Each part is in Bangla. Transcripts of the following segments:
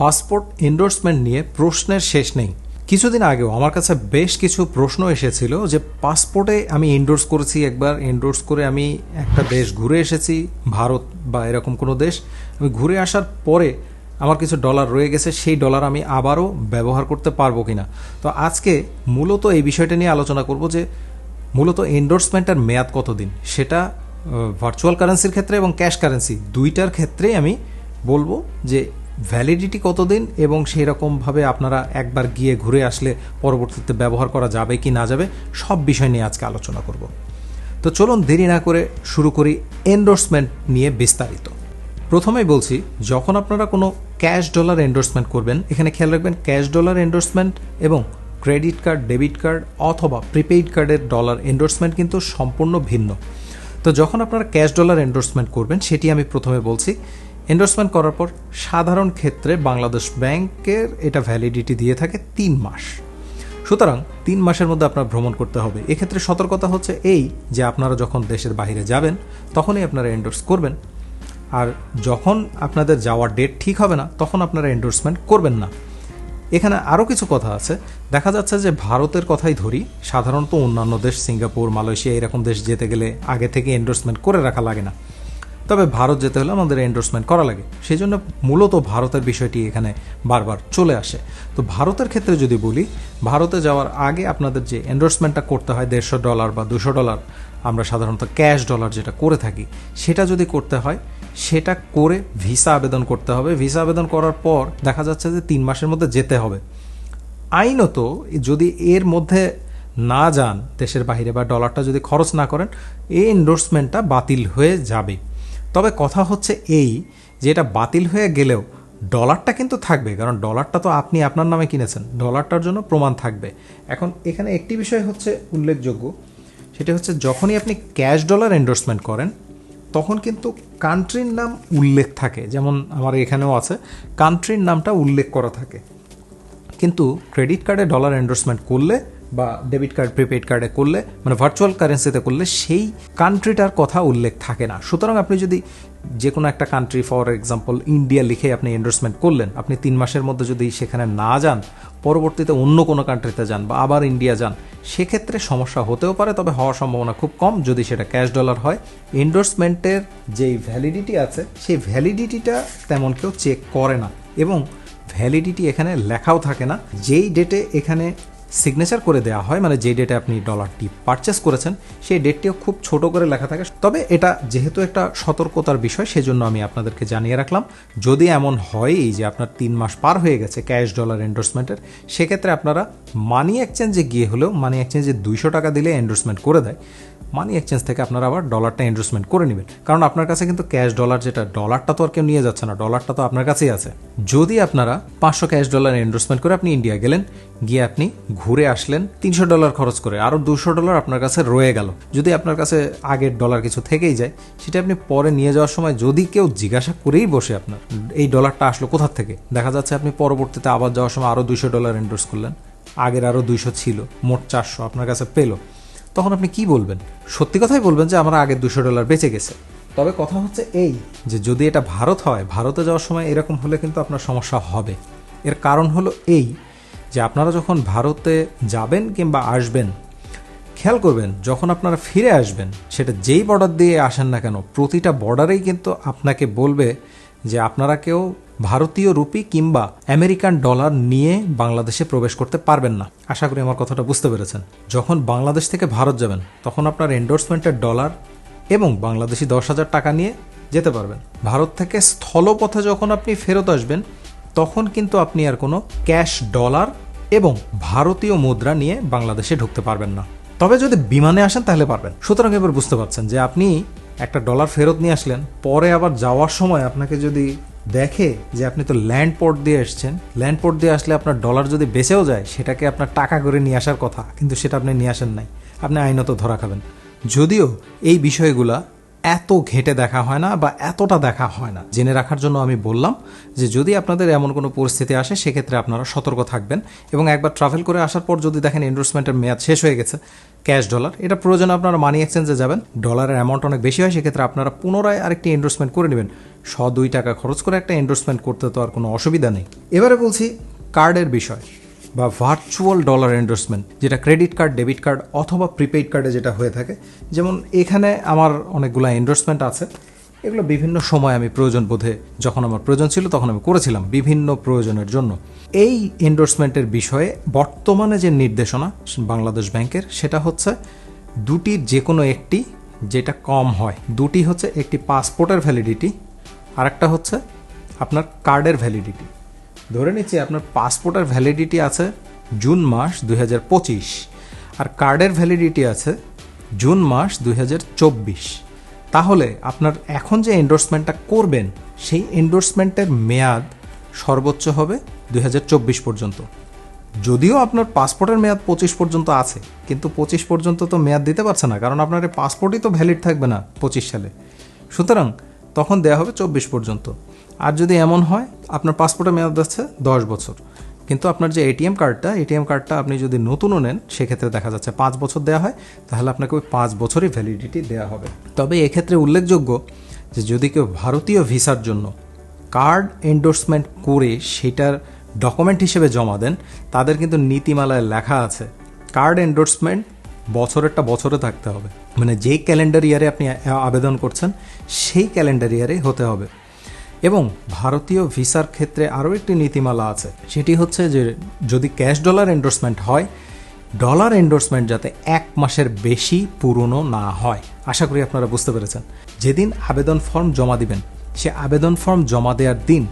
পাসপোর্ট এন্ডোর্সমেন্ট নিয়ে প্রশ্নের শেষ নেই। কিছুদিন আগেও আমার কাছে বেশ কিছু প্রশ্ন এসেছিল যে পাসপোর্টে আমি এন্ডোর্স করেছি, একবার এন্ডোর্স করে আমি একটা দেশ ঘুরে এসেছি, ভারত বা এরকম কোনো দেশ। আমি ঘুরে আসার পরে আমার কিছু ডলার রয়ে গেছে, সেই ডলার আমি আবারও ব্যবহার করতে পারবো কিনা। তো আজকে মূলত এই বিষয়টা নিয়ে আলোচনা করব যে মূলত এন্ডোর্সমেন্টের মেয়াদ কতদিন, সেটা ভার্চুয়াল কারেন্সির ক্ষেত্রে এবং ক্যাশ কারেন্সি দুইটার ক্ষেত্রেই আমি বলবো যে ভ্যালিডিটি কতদিন এবং সেই রকমভাবে আপনারা একবার গিয়ে ঘুরে আসলে পরবর্তীতে ব্যবহার করা যাবে কি না যাবে, সব বিষয় নিয়ে আজকে আলোচনা করব। তো চলুন দেরি না করে শুরু করি এন্ডোর্সমেন্ট নিয়ে বিস্তারিত। প্রথমেই বলছি, যখন আপনারা কোনো ক্যাশ ডলার এন্ডোর্সমেন্ট করবেন, এখানে খেয়াল রাখবেন ক্যাশ ডলার এন্ডোর্সমেন্ট এবং ক্রেডিট কার্ড, ডেবিট কার্ড অথবা প্রিপেইড কার্ডের ডলার এন্ডোর্সমেন্ট কিন্তু সম্পূর্ণ ভিন্ন। তো যখন আপনারা ক্যাশ ডলার এন্ডোর্সমেন্ট করবেন, সেটি আমি প্রথমে বলছি। এন্ডোর্সমেন্ট করার পর সাধারণ ক্ষেত্রে বাংলাদেশ ব্যাংকের এটা ভ্যালিডিটি দিয়ে থাকে 3 মাস। সুতরাং 3 মাসের মধ্যে আপনার ভ্রমণ করতে হবে। এক্ষেত্রে সতর্কতা হচ্ছে এই যে আপনারা যখন দেশের বাইরে যাবেন তখনই আপনারা এন্ডোর্স করবেন, আর যখন আপনাদের যাওয়ার ডেট ঠিক হবে না তখন আপনারা এন্ডোর্সমেন্ট করবেন না। এখানে আরও কিছু কথা আছে। দেখা যাচ্ছে যে ভারতের কথাই ধরি, সাধারণত অন্যান্য দেশ সিঙ্গাপুর, মালয়েশিয়া এরকম দেশ যেতে গেলে আগে থেকে এন্ডোর্সমেন্ট করে রাখা লাগে না, তবে ভারত যেতে হলে আমাদের এন্ডোর্সমেন্ট করা লাগে। সেই জন্য মূলত ভারতের বিষয়টি এখানে বারবার চলে আসে। তো ভারতের ক্ষেত্রে যদি বলি, ভারতে যাওয়ার আগে আপনাদের যে এন্ডোর্সমেন্টটা করতে হয় $150 বা $200, আমরা সাধারণত ক্যাশ ডলার যেটা করে থাকি, সেটা যদি করতে হয় সেটা করে ভিসা আবেদন করতে হবে। ভিসা আবেদন করার পর দেখা যাচ্ছে যে 3 মাসের মধ্যে যেতে হবে। আইনত যদি এর মধ্যে না যান দেশের বাইরে বা ডলারটা যদি খরচ না করেন, এই এন্ডোর্সমেন্টটা বাতিল হয়ে যাবে। তবে কথা হচ্ছে এই যে এটা বাতিল হয়ে গেলেও ডলারটা কিন্তু থাকবে, কারণ ডলারটা তো আপনি আপনার নামে কিনেছেন, ডলারটার জন্য প্রমাণ থাকবে। এখন এখানে একটি বিষয় হচ্ছে উল্লেখযোগ্য, সেটা হচ্ছে যখনই আপনি ক্যাশ ডলার এন্ডোর্সমেন্ট করেন তখন কিন্তু কান্ট্রির নাম উল্লেখ থাকে, যেমন আমার এখানেও আছে, কান্ট্রির নামটা উল্লেখ করা থাকে। কিন্তু ক্রেডিট কার্ডে ডলার এন্ডোর্সমেন্ট করলে বা ডেবিট কার্ড, প্রিপেইড কার্ডে করলে, মানে ভার্চুয়াল কারেন্সিতে করলে সেই কান্ট্রিটার কথা উল্লেখ থাকে না। সুতরাং আপনি যদি যে কোনো একটা কান্ট্রি, ফর এক্সাম্পল ইন্ডিয়া লিখে আপনি এন্ডোর্সমেন্ট করলেন, আপনি 3 মাসের মধ্যে যদি সেখানে না যান, পরবর্তীতে অন্য কোনো কান্ট্রিতে যান বা আবার ইন্ডিয়া যান, সেক্ষেত্রে সমস্যা হতেও পারে, তবে হওয়ার সম্ভাবনা খুব কম যদি সেটা ক্যাশ ডলার হয়। এন্ডোর্সমেন্টের যেই ভ্যালিডিটি আছে সেই ভ্যালিডিটিটা তেমন কেউ চেক করে না, এবং ভ্যালিডিটি এখানে লেখাও থাকে না। যেই ডেটে এখানে সিগনেচার করে দেওয়া হয়, মানে যে ডেটে আপনি ডলারটি পারচেস করেছেন সেই ডেটটিও খুব ছোট করে লেখা থাকে। তবে এটা যেহেতু একটা সতর্কতার বিষয়, সেজন্য আমি আপনাদেরকে জানিয়ে রাখলাম। যদি এমন হয় যে আপনার 3 মাস পার হয়ে গেছে ক্যাশ ডলার এন্ডোর্সমেন্টের, সেক্ষেত্রে আপনারা মানি এক্সচেঞ্জে গিয়ে হলেও, মানি এক্সচেঞ্জে $200 দিলে এন্ডোর্সমেন্ট করে দেয়, মানি এক্সচেঞ্জ থেকে আপনারা আবার ডলারটা এন্ডোর্সমেন্ট করে নেবেন। কারণ আপনার কাছে কিন্তু ক্যাশ ডলার, যেটা ডলারটা তো আর কেউ নিয়ে যাচ্ছে না, ডলারটা তো আপনার কাছেই আছে। যদি আপনারা 500 ক্যাশ ডলার এন্ডোর্সমেন্ট করে আপনি ইন্ডিয়া গেলেন, গিয়ে আপনি ঘুরে আসলেন $300 খরচ করে, আরও $200 আপনার কাছে রয়ে গেল। যদি আপনার কাছে আগের ডলার কিছু থেকেই যায়, সেটা আপনি পরে নিয়ে যাওয়ার সময় যদি কেউ জিজ্ঞাসা করেই বসে আপনার এই ডলারটা আসলো কোথা থেকে, দেখা যাচ্ছে আপনি পরবর্তীতে আবার যাওয়ার সময় আরও $200 এন্ডোর্স করলেন, আগের আরও 200 ছিল, মোট 400 আপনার কাছে পেলো, তখন আপনি কি বলবেন? সত্যি কথাই বলবেন যে আমার আগের $200 বেঁচে গেছে। তবে কথা হচ্ছে এই যে যদি এটা ভারত হয়, ভারতে যাওয়ার সময় এরকম হলে কিন্তু আপনার সমস্যা হবে। এর কারণ হলো এই যে আপনারা যখন ভারতে যাবেন কিংবা আসবেন, খেয়াল করবেন যখন আপনারা ফিরে আসবেন, সেটা যেই বর্ডার দিয়ে আসেন না কেন, প্রতিটা বর্ডারেই কিন্তু আপনাকে বলবে যে আপনারা কেউ ভারতীয় রুপি কিংবা আমেরিকান ডলার নিয়ে বাংলাদেশে প্রবেশ করতে পারবেন না। আশা করি আমার কথাটা বুঝতে পেরেছেন। যখন বাংলাদেশ থেকে ভারত যাবেন তখন আপনার এন্ডোর্সমেন্টের ডলার এবং বাংলাদেশি 10,000 টাকা নিয়ে যেতে পারবেন। ভারত থেকে স্থলপথে যখন আপনি ফেরত আসবেন তখন কিন্তু আপনি আর কোনো ক্যাশ ডলার এবং ভারতীয় মুদ্রা নিয়ে বাংলাদেশে ঢুকতে পারবেন না। তবে যদি বিমানে আসেন তাহলে পারবেন। সুতরাং এবার বুঝতে পারছেন যে আপনি একটা ডলার ফেরত নিয়ে আসলেন, পরে আবার যাওয়ার সময় আপনাকে যদি দেখে যে আপনি তো ল্যান্ড পোর্ট দিয়ে এসছেন, ল্যান্ড পোর্ট দিয়ে আসলে আপনার ডলার যদি বেঁচেও যায়, সেটাকে আপনার টাকা করে নিয়ে আসার কথা, কিন্তু সেটা আপনি নিয়ে আসেন নাই, আপনি আইনত ধরা খাবেন। যদিও এই বিষয়গুলা এত ঘেঁটে দেখা হয় না বা এতটা দেখা হয় না, জেনে রাখার জন্য আমি বললাম যে যদি আপনাদের এমন কোনো পরিস্থিতি আসে সেক্ষেত্রে আপনারা সতর্ক থাকবেন। এবং একবার ট্রাভেল করে আসার পর যদি দেখেন এন্ডোর্সমেন্টের মেয়াদ শেষ হয়ে গেছে, ক্যাশ ডলার, এটা প্রয়োজনে আপনারা মানি এক্সচেঞ্জে যাবেন, ডলারের অ্যামাউন্ট অনেক বেশি হয়, সেক্ষেত্রে আপনারা পুনরায় আরেকটি এন্ডোর্সমেন্ট করে নেবেন। 2 টাকা খরচ করে একটা এন্ডোর্সমেন্ট করতে তো আর কোনো অসুবিধা নেই। এবারে বলছি কার্ডের বিষয় বা ভার্চুয়াল ডলার এন্ডোর্সমেন্ট, যেটা ক্রেডিট কার্ড, ডেবিট কার্ড অথবা প্রিপেইড কার্ডে যেটা হয়ে থাকে। যেমন এখানে আমার অনেকগুলো এন্ডোর্সমেন্ট আছে, এগুলো বিভিন্ন সময় আমি প্রয়োজন বোধে, যখন আমার প্রয়োজন ছিল তখন আমি করেছিলাম বিভিন্ন প্রয়োজনের জন্য। এই এন্ডোর্সমেন্টের বিষয়ে বর্তমানে যে নির্দেশনা বাংলাদেশ ব্যাংকের, সেটা হচ্ছে দুটির যে কোনো একটি যেটা কম হয়। দুটি হচ্ছে, একটি পাসপোর্টের ভ্যালিডিটি আর একটা হচ্ছে আপনার কার্ডের ভ্যালিডিটি। ধরে নিচ্ছি আপনার পাসপোর্টের ভ্যালিডিটি আছে জুন মাস 2025 আর কার্ডের ভ্যালিডিটি আছে জুন মাস 2024। তাহলে আপনার এখন যে এন্ডোর্সমেন্টটা করবেন সেই এন্ডোর্সমেন্টের মেয়াদ সর্বোচ্চ হবে 2024 পর্যন্ত। যদিও আপনার পাসপোর্টের মেয়াদ 25 পর্যন্ত আছে, কিন্তু 25 পর্যন্ত তো মেয়াদ দিতে পারছে না, কারণ আপনার এই পাসপোর্টই তো ভ্যালিড থাকবে না 25 সালে। সুতরাং তখন দেওয়া হবে 24 পর্যন্ত। আর যদি এমন হয় আপনার পাসপোর্টের মেয়াদ আছে 10 বছর, কিন্তু আপনার যে এটিএম কার্ডটা আপনি যদি নতুনও নেন, সেক্ষেত্রে দেখা যাচ্ছে 5 বছর দেওয়া হয়, তাহলে আপনাকে ওই 5 বছরই ভ্যালিডিটি দেওয়া হবে। তবে এক্ষেত্রে উল্লেখযোগ্য যে যদি কেউ ভারতীয় ভিসার জন্য কার্ড এন্ডোর্সমেন্ট করে সেটার ডকুমেন্ট হিসেবে জমা দেন, তাদের কিন্তু নীতিমালায় লেখা আছে কার্ড এন্ডোর্সমেন্ট বছরেরটা বছরে থাকতে হবে, মানে যেই ক্যালেন্ডার ইয়ারে আপনি আবেদন করছেন সেই ক্যালেন্ডার ইয়ারে হতে হবে। এবং ভারতীয় ভিসার ক্ষেত্রে আরও একটি নীতিমালা আছে, সেটি হচ্ছে যে যদি ক্যাশ ডলার এন্ডোর্সমেন্ট হয়, ডলার এন্ডোর্সমেন্ট যাতে 1 মাসের বেশি পুরনো না হয়। আশা করি আপনারা বুঝতে পেরেছেন। যেদিন আবেদন ফর্ম জমা দিবেন, সে আবেদন ফর্ম জমা দেওয়ার দিন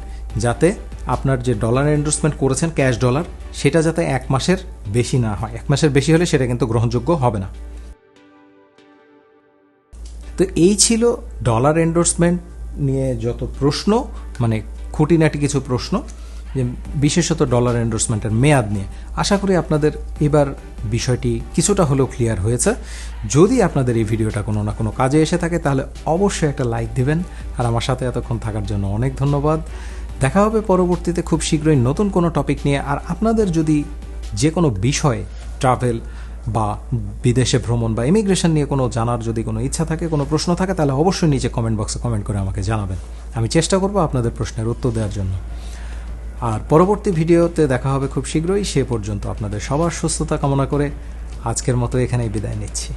যাতে আপনার যে ডলার এন্ডোর্সমেন্ট করেছেন ক্যাশ ডলার, সেটা যাতে 1 মাসের বেশি না হয়। 1 মাসের বেশি হলে সেটা কিন্তু গ্রহণযোগ্য হবে না। তো এই ছিল ডলার এন্ডোর্সমেন্ট নিয়ে যত প্রশ্ন, মানে খুঁটিনাটি কিছু প্রশ্ন, যে বিশেষত ডলার এন্ডোর্সমেন্টের মেয়াদ নিয়ে। আশা করি আপনাদের এবার বিষয়টি কিছুটা হলেও ক্লিয়ার হয়েছে। যদি আপনাদের এই ভিডিওটা কোনো না কোনো কাজে এসে থাকে, তাহলে অবশ্যই একটা লাইক দিবেন। আর আমার সাথে এতক্ষণ থাকার জন্য অনেক ধন্যবাদ। দেখা হবে পরবর্তীতে খুব শীঘ্রই নতুন কোনো টপিক নিয়ে। আর আপনাদের যদি যে কোনো বিষয়ে, ট্রাভেল বা বিদেশে ভ্রমণ বা ইমিগ্রেশন নিয়ে কোনো জানার যদি কোনো ইচ্ছা থাকে, কোনো প্রশ্ন থাকে, তাহলে অবশ্যই নিচে কমেন্ট বক্সে কমেন্ট করে আমাকে জানাবেন। আমি চেষ্টা করব আপনাদের প্রশ্নের উত্তর দেওয়ার জন্য। আর পরবর্তী ভিডিওতে দেখা হবে খুব শীঘ্রই। সে পর্যন্ত আপনাদের সবার সুস্থতা কামনা করে আজকের মতো এখানেই বিদায় নিচ্ছি।